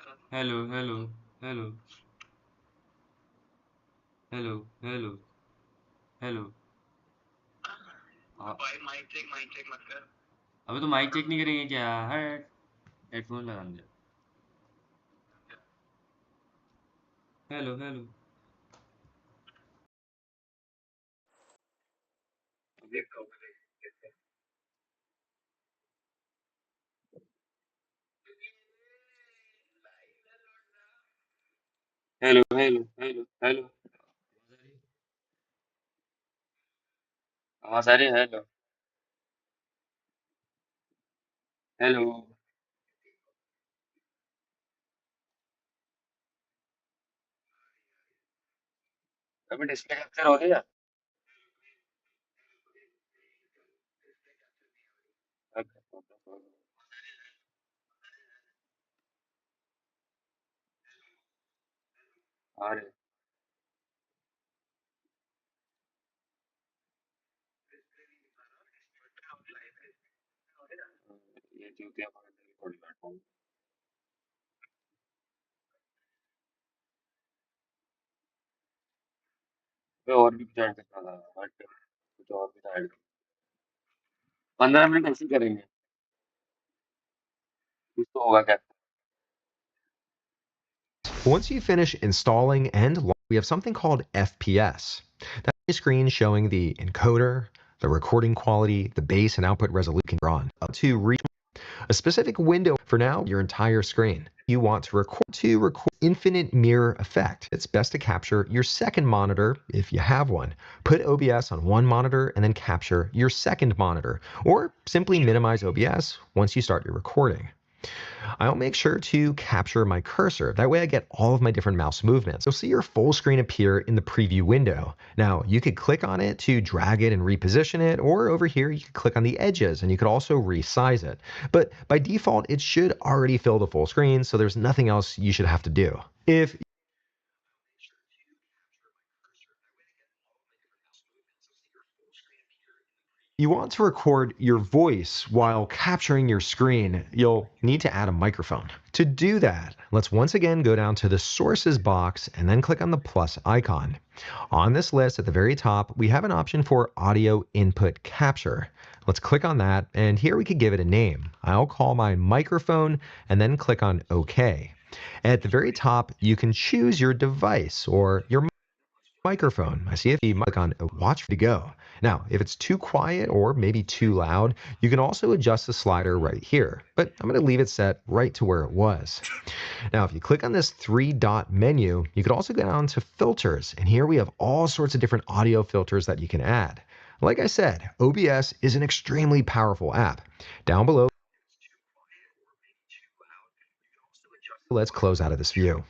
Hello, hello, hello, hello, hello, hello। भाई mic check मत कर। अबे तो माइक चेक नहीं करेंगे क्या? हट। हेडफोन लगा दे। Hello, hello. Hello, hello, hello, hello. आवाज आ रही है? Hello, hello. अबे डिस्प्ले कैप्चर हो रही है? अरे ये चूतिया थोड़ी प्लेटफॉर्म पे और भी कुछ ऐड करना था, बट कुछ और भी था ऐड। 15 मिनट ऐसे ही करेंगे। कुछ तो होगा क्या? Once you finish installing and we have something called FPS. That's a screen showing the encoder, the recording quality, the bass and output resolution on up to reach a specific window for now your entire screen. You want to record infinite mirror effect. It's best to capture your second monitor if you have one. Put OBS on one monitor and then capture your second monitor, or simply minimize OBS once you start your recording. I'll make sure to capture my cursor. That way I get all of my different mouse movements. You'll see your full screen appear in the preview window. Now, you could click on it to drag it and reposition it, or over here, you could click on the edges and you could also resize it. But by default, it should already fill the full screen, so there's nothing else you should have to do. If you want to record your voice while capturing your screen, you'll need to add a microphone. To do that, let's once again go down to the sources box and then click on the plus icon. On this list at the very top, we have an option for audio input capture. Let's click on that, and here we could give it a name. I'll call my microphone and then click on OK. At the very top, you can choose your device or your microphone. I see if you click on watch to go. Now, if it's too quiet or maybe too loud, you can also adjust the slider right here, but I'm going to leave it set right to where it was. Now, if you click on this three-dot menu, you could also go down to filters, and here we have all sorts of different audio filters that you can add. Like I said, OBS is an extremely powerful app. Down below, let's close out of this view.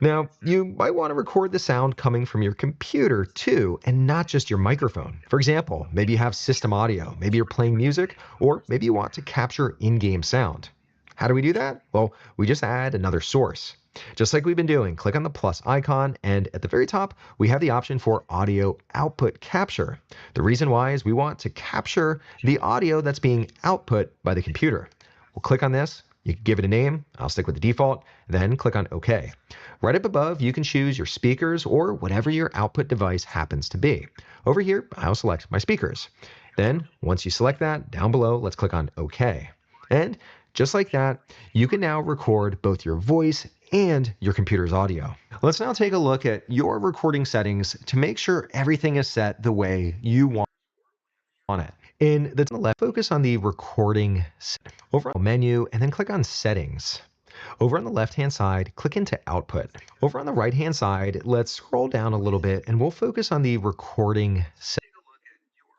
Now, you might want to record the sound coming from your computer too, and not just your microphone. For example, maybe you have system audio, maybe you're playing music, or maybe you want to capture in-game sound. How do we do that? Well, we just add another source. Just like we've been doing, click on the plus icon, and at the very top, we have the option for audio output capture. The reason why is we want to capture the audio that's being output by the computer. We'll click on this, you can give it a name, I'll stick with the default, then click on OK. Right up above, you can choose your speakers or whatever your output device happens to be. Over here, I'll select my speakers. Then, once you select that, down below, let's click on OK. And just like that, you can now record both your voice and your computer's audio. Let's now take a look at your recording settings to make sure everything is set the way you want it. In the left, focus on the recording over on the menu and then click on settings. Over on the left-hand side, click into Output. Over on the right-hand side, let's scroll down a little bit and we'll focus on the recording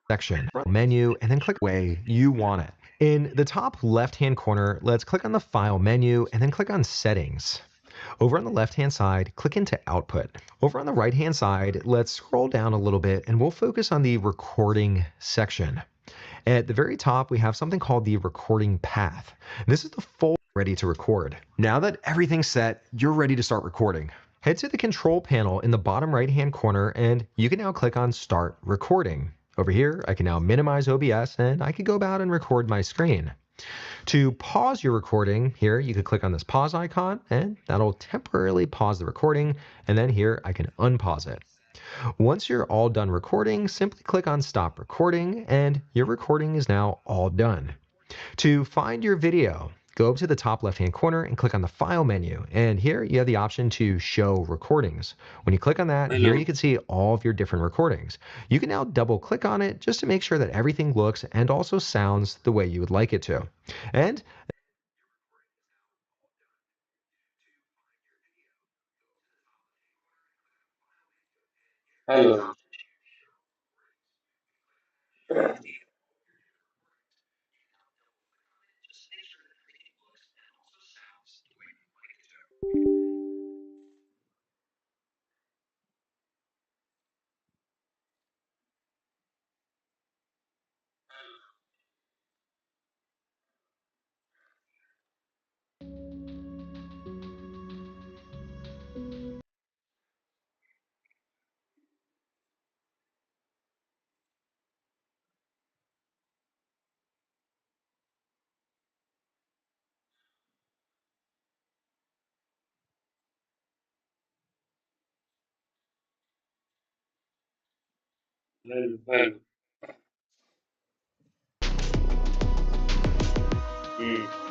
section. Menu and then click way you want it. In the top left-hand corner, let's click on the File menu and then click on Settings. Over on the left-hand side, click into Output. Over on the right-hand side, let's scroll down a little bit and we'll focus on the recording section. At the very top, we have something called the recording path. This is the full ready to record. Now that everything's set, you're ready to start recording. Head to the control panel in the bottom right-hand corner and you can now click on Start Recording. Over here, I can now minimize OBS and I can go about and record my screen. To pause your recording, here you could click on this pause icon and that'll temporarily pause the recording, and then here I can unpause it. Once you're all done recording, simply click on stop recording and your recording is now all done. To find your video, go up to the top left hand corner and click on the file menu, and here you have the option to show recordings. When you click on that, here you can see all of your different recordings. You can now double click on it just to make sure that everything looks and also sounds the way you would like it to. And Hello. Hello. Hmm.